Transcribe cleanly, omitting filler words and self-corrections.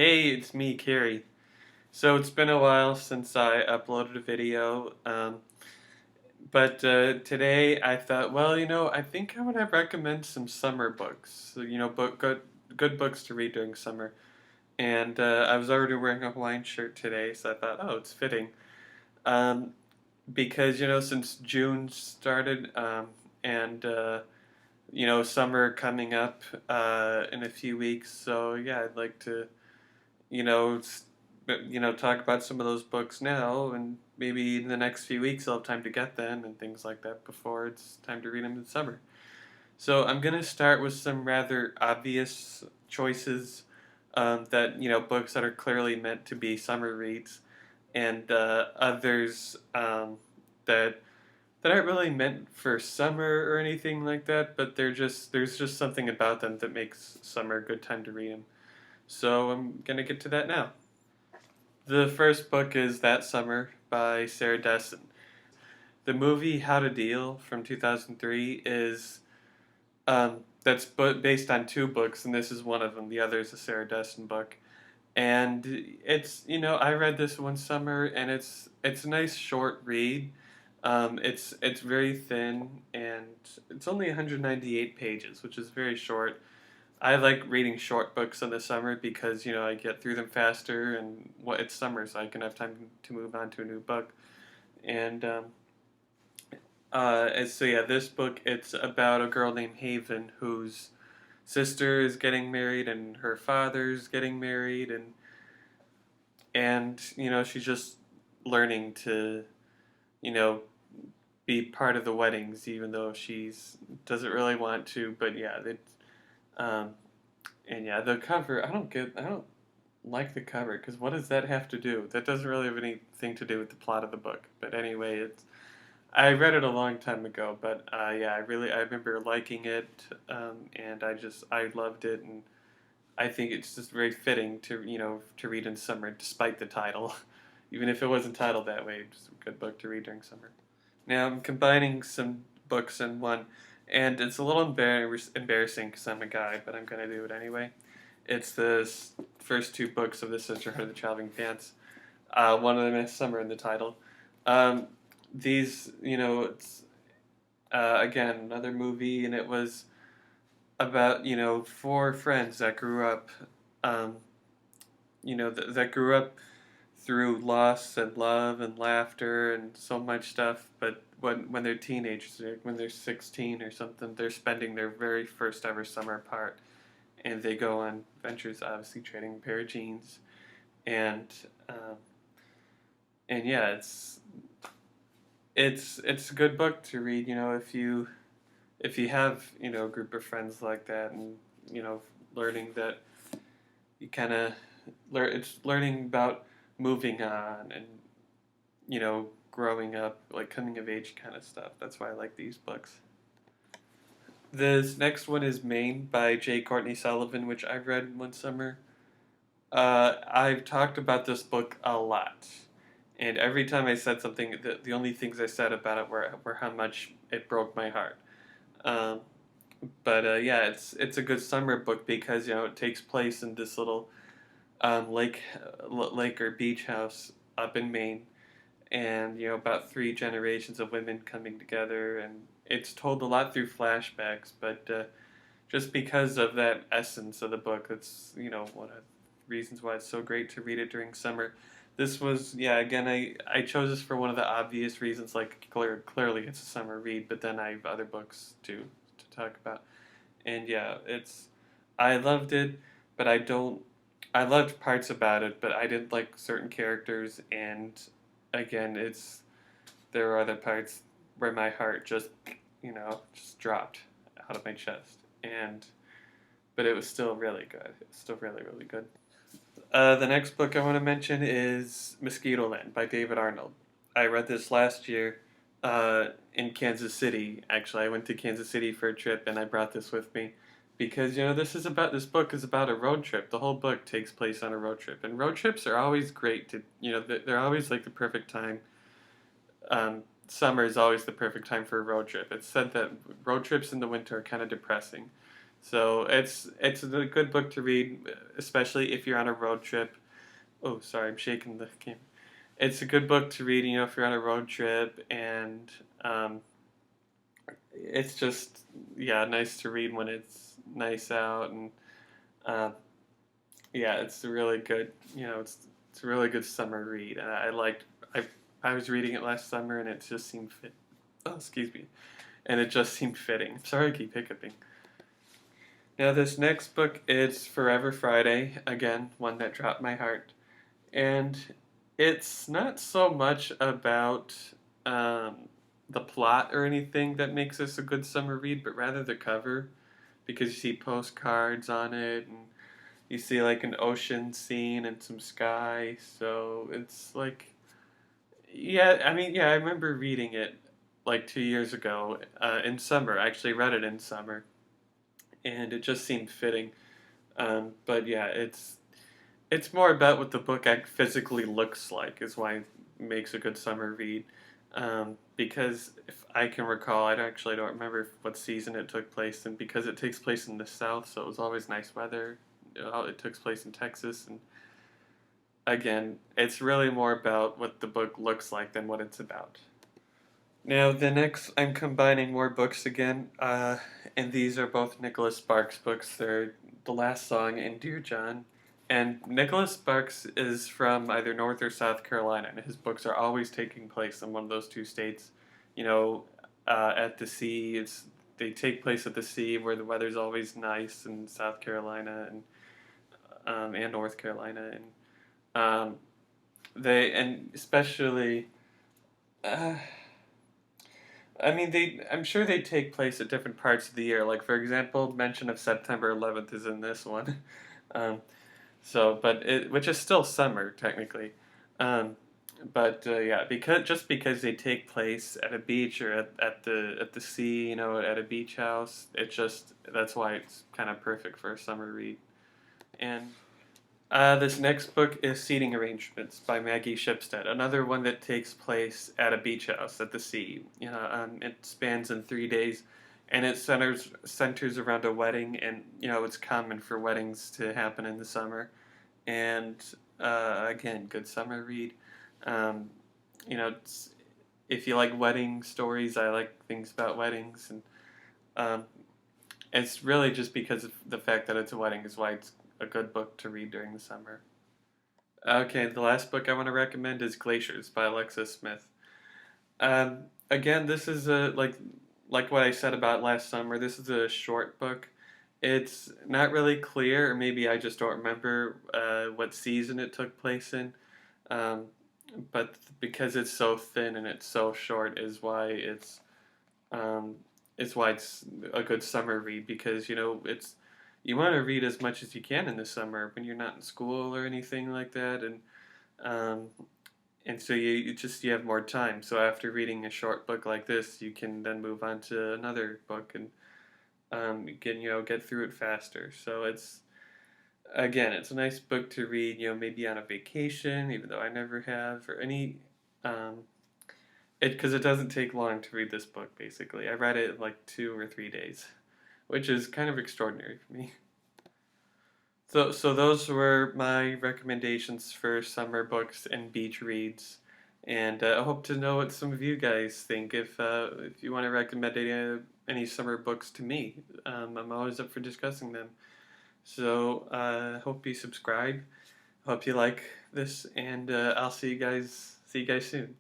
Hey, it's me, Carrie. So it's been a while since I uploaded a video, but today I thought, I think I want to recommend some summer books. So, good books to read during summer. And I was already wearing a Hawaiian shirt today, so I thought, oh, it's fitting. Um, because since June started, and summer coming up in a few weeks, so yeah, I'd like to you know, s- talk about some of those books now, and maybe in the next few weeks I'll have time to get them and things like that before it's time to read them in summer. So I'm gonna start with some rather obvious choices that books that are clearly meant to be summer reads, and others that aren't really meant for summer or anything like that, but there's just something about them that makes summer a good time to read them. So I'm gonna get to that now. The first book is That Summer by Sarah Dessen. The movie How to Deal from 2003 is based on two books, and this is one of them. The other is a Sarah Dessen book, and it's I read this one summer, and it's a nice short read. It's very thin, and it's only 198 pages, which is very short. I like reading short books in the summer because I get through them faster, and it's summer, so I can have time to move on to a new book. And so yeah, this book it's about a girl named Haven whose sister is getting married and her father's getting married, and she's just learning to you know be part of the weddings, even though she's doesn't really want to. But yeah, um, and yeah, the cover I don't like the cover because what does that have to do? That doesn't really have anything to do with the plot of the book. But anyway, it's I read it a long time ago, but yeah, I remember liking it, and I loved it, and I think it's just very fitting to to read in summer, despite the title, even if it wasn't titled that way. It's a good book to read during summer. Now I'm combining some books in one, and it's a little embarrassing because I'm a guy, but I'm gonna do it anyway. It's the first two books of the Sisterhood of the Traveling Pants. One of them has summer in the title. Um, it's again another movie, and it was about four friends that grew up, um, that grew up through loss and love and laughter and so much stuff. But when they're teenagers, when they're 16 or something, they're spending their very first ever summer apart, and they go on adventures, obviously trading a pair of jeans, and um, and yeah, it's a good book to read. If you have a group of friends like that, and learning that you kind of it's learning about moving on and growing up, like coming of age kind of stuff. That's why I like these books. This next one is Maine by J. Courtney Sullivan, which I read one summer. I've talked about this book a lot, and every time I said something, the only things I said about it were how much it broke my heart. Um, but yeah, it's a good summer book because it takes place in this little lake or beach house up in Maine, and about three generations of women coming together, and it's told a lot through flashbacks, but just because of that essence of the book, that's one of the reasons why it's so great to read it during summer. This was, yeah, again, I chose this for one of the obvious reasons, like clearly it's a summer read, but then I have other books to talk about. And yeah, I loved it, but I loved parts about it, but I didn't like certain characters, and again, there are other parts where my heart just dropped out of my chest, and but it was still really good. It's still really, really good. The next book I want to mention is Mosquito Land by David Arnold. I read this last year in Kansas City. Actually, I went to Kansas City for a trip, and I brought this with me because this book is about a road trip. The whole book takes place on a road trip, and road trips are always great to they're always like the perfect time. Summer is always the perfect time for a road trip. It's said that road trips in the winter are kind of depressing, So it's a good book to read, especially if you're on a road trip. Oh, sorry, I'm shaking the camera. It's a good book to read, if you're on a road trip, and um, it's just yeah, nice to read when it's nice out, and uh, yeah, it's a really good, it's a really good summer read. And I I was reading it last summer, and it just seemed fit. Oh, excuse me, and it just seemed fitting. Sorry, I keep hiccuping. Now, this next book is Forever Friday, again, one that dropped my heart. And it's not so much about um, the plot or anything that makes this a good summer read, but rather the cover, because you see postcards on it, and you see like an ocean scene and some sky. So it's like, yeah, I mean, yeah, I remember reading it like 2 years ago in summer. I actually read it in summer, and it just seemed fitting. But yeah, it's more about what the book physically looks like is why it makes a good summer read. Because if I can recall, actually don't remember what season it took place in because it takes place in the South, so it was always nice weather. It took place in Texas, and again, it's really more about what the book looks like than what it's about. Now, the next, I'm combining more books again, and these are both Nicholas Sparks books. They're The Last Song and Dear John. And Nicholas Sparks is from either North or South Carolina, and his books are always taking place in one of those two states. You know, at the sea, they take place at the sea where the weather's always nice in South Carolina and North Carolina, and um, they and especially. Uh, I mean, I'm sure they take place at different parts of the year. Like, for example, mention of September 11th is in this one. Um, which is still summer technically. Um, but yeah, because they take place at a beach or at the sea, at a beach house, that's why it's kind of perfect for a summer read. And this next book is Seating Arrangements by Maggie Shipstead, another one that takes place at a beach house at the sea. It spans in 3 days, and it centers around a wedding, and it's common for weddings to happen in the summer. And again, good summer read. Um, you know, it's, if you like wedding stories, I like things about weddings, and um, it's really just because of the fact that it's a wedding is why it's a good book to read during the summer. Okay, the last book I want to recommend is Glaciers by Alexis Smith. Again, this is like what I said about last summer. This is a short book. It's not really clear, or maybe I just don't remember what season it took place in. Um, but because it's so thin and it's so short, um, is why it's a good summer read because you want to read as much as you can in the summer when you're not in school or anything like that, um, and so you have more time. So after reading a short book like this, you can then move on to another book and you can get through it faster. So it's a nice book to read. Maybe on a vacation, even though I never have, or any. Um, because it doesn't take long to read this book. Basically, I read it in like 2 or 3 days, which is kind of extraordinary for me. So those were my recommendations for summer books and beach reads, and I hope to know what some of you guys think. If you want to recommend any summer books to me, I'm always up for discussing them. So hope you subscribe. Hope you like this, and I'll see you guys. See you guys soon.